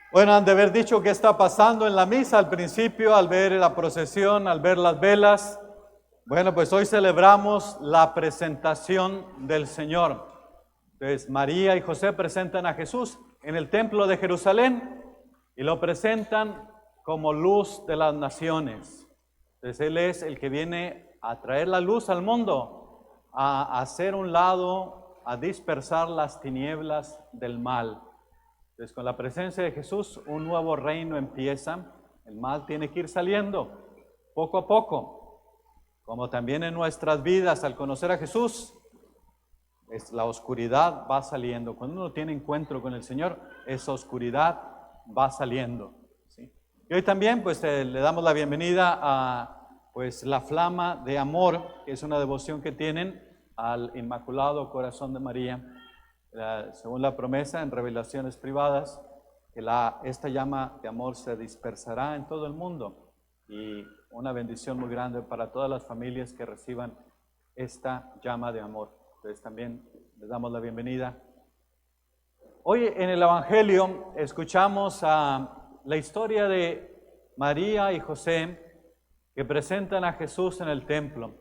Bueno, han de haber dicho qué está pasando en la misa al principio, al ver la procesión, al ver las velas. Bueno, pues hoy celebramos la presentación del Señor. Entonces, María y José presentan a Jesús en el templo de Jerusalén y lo presentan como luz de las naciones. Entonces, Él es el que viene a traer la luz al mundo, a hacer un lado, a dispersar las tinieblas del mal. Entonces, con la presencia de Jesús, un nuevo reino empieza. El mal tiene que ir saliendo poco a poco, como también en nuestras vidas, al conocer a Jesús, la oscuridad va saliendo. Cuando uno tiene encuentro con el Señor, esa oscuridad va saliendo, ¿sí? Y hoy también, pues, le damos la bienvenida a, pues, la Flama de Amor, que es una devoción que tienen al Inmaculado Corazón de María. Según la promesa en revelaciones privadas, que esta llama de amor se dispersará en todo el mundo, y una bendición muy grande para todas las familias que reciban esta llama de amor. Entonces también les damos la bienvenida. Hoy en el Evangelio escuchamos la historia de María y José que presentan a Jesús en el templo.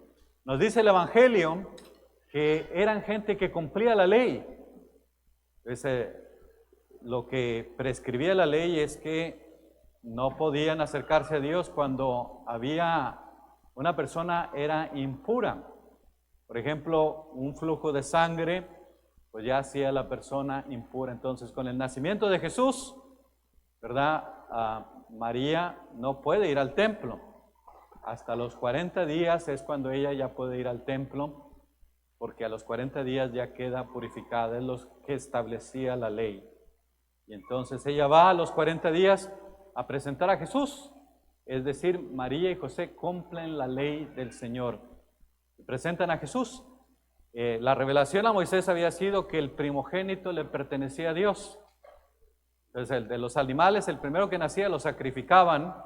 Nos dice el Evangelio que eran gente que cumplía la ley. Lo que prescribía la ley es que no podían acercarse a Dios cuando una persona era impura. Por ejemplo, un flujo de sangre, pues ya hacía la persona impura. Entonces, con el nacimiento de Jesús, ¿verdad? María no puede ir al templo. Hasta los 40 días es cuando ella ya puede ir al templo, porque a los 40 días ya queda purificada, es lo que establecía la ley. Y entonces ella va a los 40 días a presentar a Jesús, es decir, María y José cumplen la ley del Señor y presentan a Jesús. La revelación a Moisés había sido que el primogénito le pertenecía a Dios. Entonces, el de los animales, el primero que nacía, lo sacrificaban,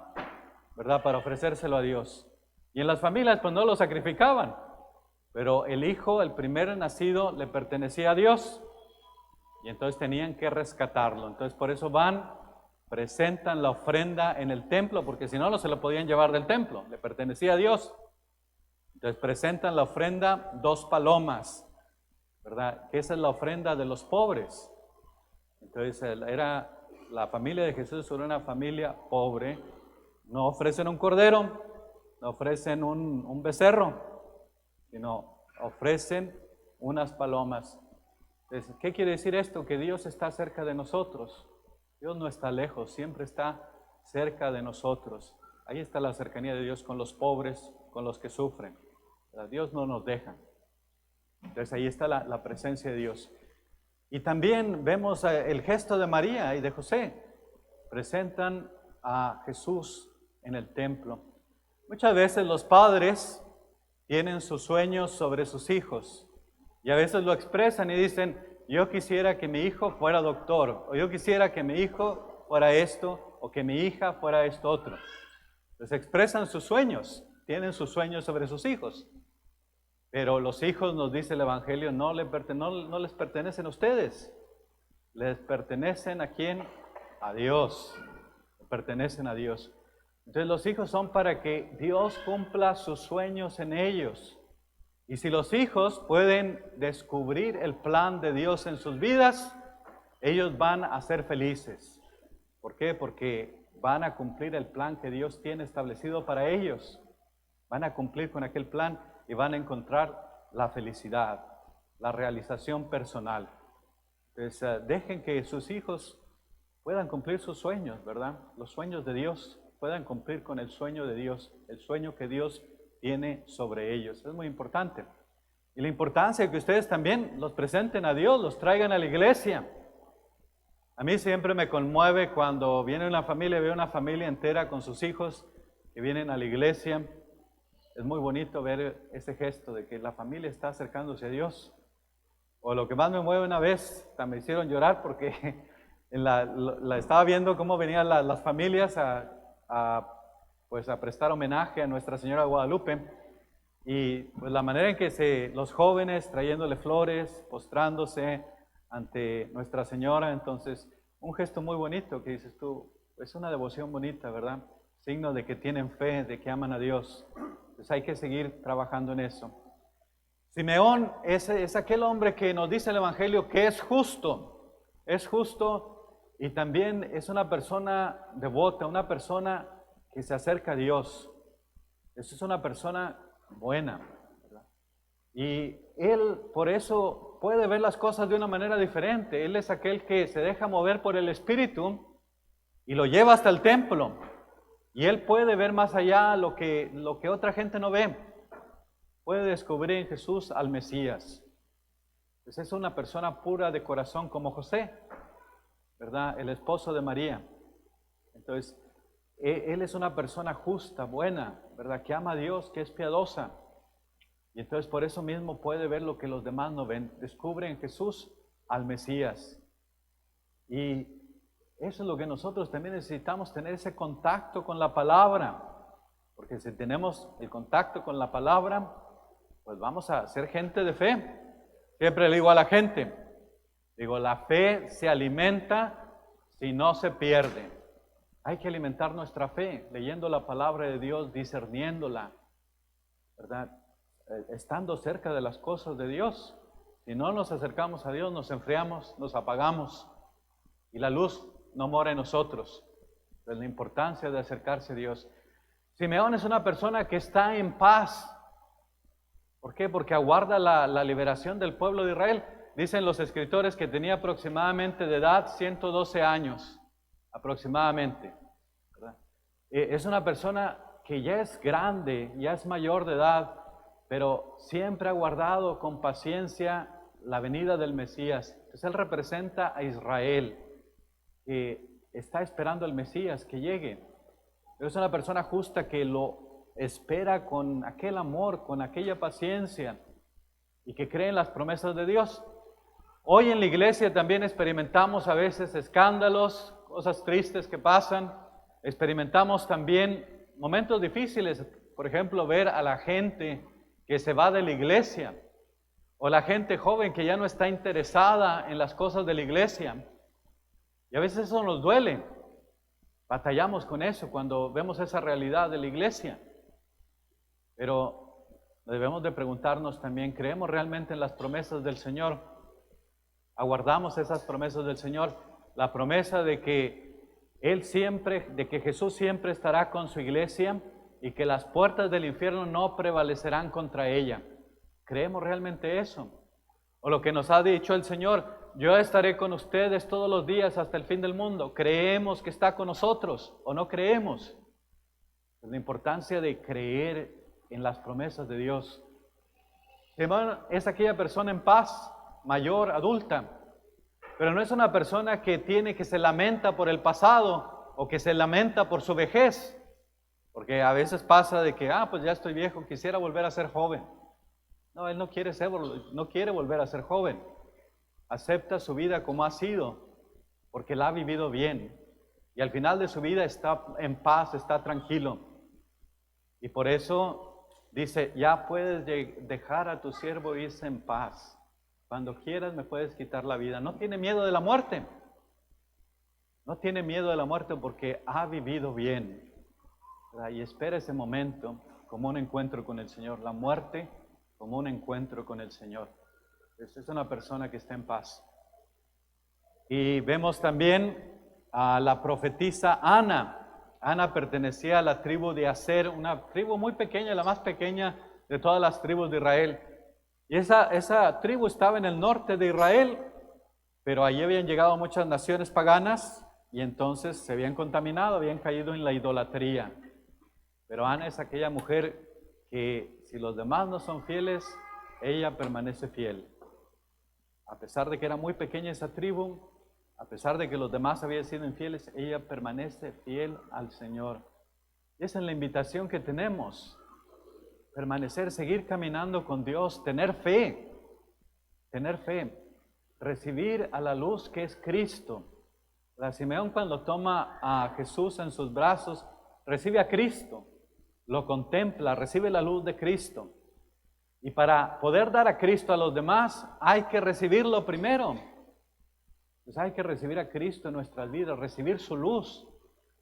¿verdad?, para ofrecérselo a Dios. Y en las familias, pues no lo sacrificaban. Pero el hijo, el primer nacido, le pertenecía a Dios y entonces tenían que rescatarlo. Entonces por eso presentan la ofrenda en el templo, porque si no, no se lo podían llevar del templo, le pertenecía a Dios. Entonces presentan la ofrenda 2 palomas, ¿verdad? Que esa es la ofrenda de los pobres. Entonces la familia de Jesús era una familia pobre. No ofrecen un cordero, no ofrecen un becerro, sino ofrecen unas palomas. Entonces, ¿qué quiere decir esto? Que Dios está cerca de nosotros. Dios no está lejos, siempre está cerca de nosotros. Ahí está la cercanía de Dios con los pobres, con los que sufren. Dios no nos deja. Entonces ahí está la presencia de Dios. Y también vemos el gesto de María y de José. Presentan a Jesús en el templo. Muchas veces los padres tienen sus sueños sobre sus hijos y a veces lo expresan y dicen: yo quisiera que mi hijo fuera doctor, o yo quisiera que mi hijo fuera esto, o que mi hija fuera esto otro. Entonces expresan sus sueños, tienen sus sueños sobre sus hijos, pero los hijos, nos dice el Evangelio, no les pertenecen a ustedes, les pertenecen ¿a quién? A Dios, pertenecen a Dios. Entonces los hijos son para que Dios cumpla sus sueños en ellos. Y si los hijos pueden descubrir el plan de Dios en sus vidas, ellos van a ser felices. ¿Por qué? Porque van a cumplir el plan que Dios tiene establecido para ellos. Van a cumplir con aquel plan y van a encontrar la felicidad, la realización personal. Entonces, dejen que sus hijos puedan cumplir sus sueños, ¿verdad? Los sueños de Dios, puedan cumplir con el sueño de Dios, el sueño que Dios tiene sobre ellos. Es muy importante. Y la importancia de que ustedes también los presenten a Dios, los traigan a la iglesia. A mí siempre me conmueve cuando viene una familia, veo una familia entera con sus hijos que vienen a la iglesia. Es muy bonito ver ese gesto de que la familia está acercándose a Dios. O lo que más me mueve, una vez me hicieron llorar porque la estaba viendo cómo venían las familias pues a prestar homenaje a Nuestra Señora de Guadalupe, y pues la manera en que los jóvenes trayéndole flores, postrándose ante Nuestra Señora. Entonces un gesto muy bonito que dices tú, es una devoción bonita, ¿verdad? Signo de que tienen fe, de que aman a Dios. Entonces hay que seguir trabajando en eso. Simeón es aquel hombre que nos dice el Evangelio que es justo y también es una persona devota, una persona que se acerca a Dios. Esa es una persona buena, ¿verdad? Y él por eso puede ver las cosas de una manera diferente. Él es aquel que se deja mover por el Espíritu y lo lleva hasta el templo. Y él puede ver más allá lo que otra gente no ve. Puede descubrir en Jesús al Mesías. Pues es una persona pura de corazón como José, ¿verdad? El esposo de María. Entonces, él es una persona justa, buena, ¿verdad? Que ama a Dios, que es piadosa. Y entonces por eso mismo puede ver lo que los demás no ven. Descubre en Jesús al Mesías. Y eso es lo que nosotros también necesitamos, tener ese contacto con la palabra. Porque si tenemos el contacto con la palabra, pues vamos a ser gente de fe. Siempre le digo a la gente, la fe se alimenta si no se pierde. Hay que alimentar nuestra fe, leyendo la palabra de Dios, discerniéndola, ¿verdad? Estando cerca de las cosas de Dios. Si no nos acercamos a Dios, nos enfriamos, nos apagamos y la luz no mora en nosotros. Es la importancia de acercarse a Dios. Simeón es una persona que está en paz. ¿Por qué? Porque aguarda la liberación del pueblo de Israel. Dicen los escritores que tenía aproximadamente de edad 112 años, aproximadamente, ¿verdad? Es una persona que ya es grande, ya es mayor de edad, pero siempre ha guardado con paciencia la venida del Mesías. Entonces él representa a Israel, que está esperando al Mesías que llegue. Pero es una persona justa que lo espera con aquel amor, con aquella paciencia y que cree en las promesas de Dios. Hoy en la iglesia también experimentamos a veces escándalos, cosas tristes que pasan. Experimentamos también momentos difíciles, por ejemplo, ver a la gente que se va de la iglesia o la gente joven que ya no está interesada en las cosas de la iglesia. Y a veces eso nos duele. Batallamos con eso cuando vemos esa realidad de la iglesia. Pero debemos de preguntarnos también, ¿creemos realmente en las promesas del Señor? ¿Aguardamos esas promesas del Señor? La promesa de que Jesús siempre estará con su iglesia y que las puertas del infierno no prevalecerán contra ella. ¿Creemos realmente eso? O lo que nos ha dicho el Señor, yo estaré con ustedes todos los días hasta el fin del mundo. ¿Creemos que está con nosotros o no creemos? La importancia de creer en las promesas de Dios. Simeón es aquella persona en paz, mayor, adulta, pero no es una persona que se lamenta por el pasado o que se lamenta por su vejez, porque a veces pasa de que, pues ya estoy viejo, quisiera volver a ser joven. No, él no quiere volver a ser joven. Acepta su vida como ha sido, porque la ha vivido bien, y al final de su vida está en paz, está tranquilo. Y por eso dice, ya puedes dejar a tu siervo irse en paz. Cuando quieras me puedes quitar la vida. No tiene miedo de la muerte. No tiene miedo de la muerte porque ha vivido bien, ¿verdad? Y espera ese momento como un encuentro con el Señor. La muerte como un encuentro con el Señor. Esa es una persona que está en paz. Y vemos también a la profetisa Ana. Ana pertenecía a la tribu de Aser, una tribu muy pequeña, la más pequeña de todas las tribus de Israel. Y esa tribu estaba en el norte de Israel, pero allí habían llegado muchas naciones paganas y entonces se habían contaminado, habían caído en la idolatría. Pero Ana es aquella mujer que si los demás no son fieles, ella permanece fiel. A pesar de que era muy pequeña esa tribu, a pesar de que los demás habían sido infieles, ella permanece fiel al Señor. Y esa es la invitación que tenemos. Permanecer, seguir caminando con Dios, tener fe, recibir a la luz que es Cristo. La Simeón cuando toma a Jesús en sus brazos, recibe a Cristo, lo contempla, recibe la luz de Cristo. Y para poder dar a Cristo a los demás, hay que recibirlo primero. Pues hay que recibir a Cristo en nuestras vidas, recibir su luz,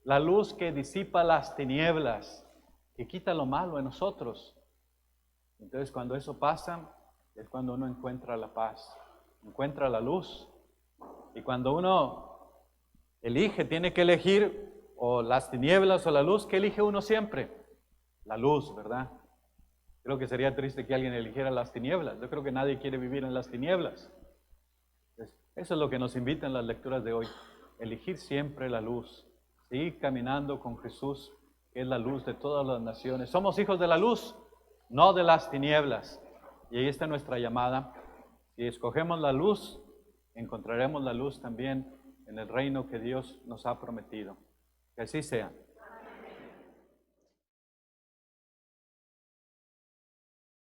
la luz que disipa las tinieblas, que quita lo malo en nosotros. Entonces, cuando eso pasa, es cuando uno encuentra la paz, encuentra la luz. Y cuando uno elige, tiene que elegir o las tinieblas o la luz, ¿qué elige uno siempre? La luz, ¿verdad? Creo que sería triste que alguien eligiera las tinieblas. Yo creo que nadie quiere vivir en las tinieblas. Eso es lo que nos invitan las lecturas de hoy. Elegir siempre la luz. Seguir caminando con Jesús, que es la luz de todas las naciones. Somos hijos de la luz, no de las tinieblas. Y ahí está nuestra llamada. Si escogemos la luz, encontraremos la luz también en el reino que Dios nos ha prometido. Que así sea.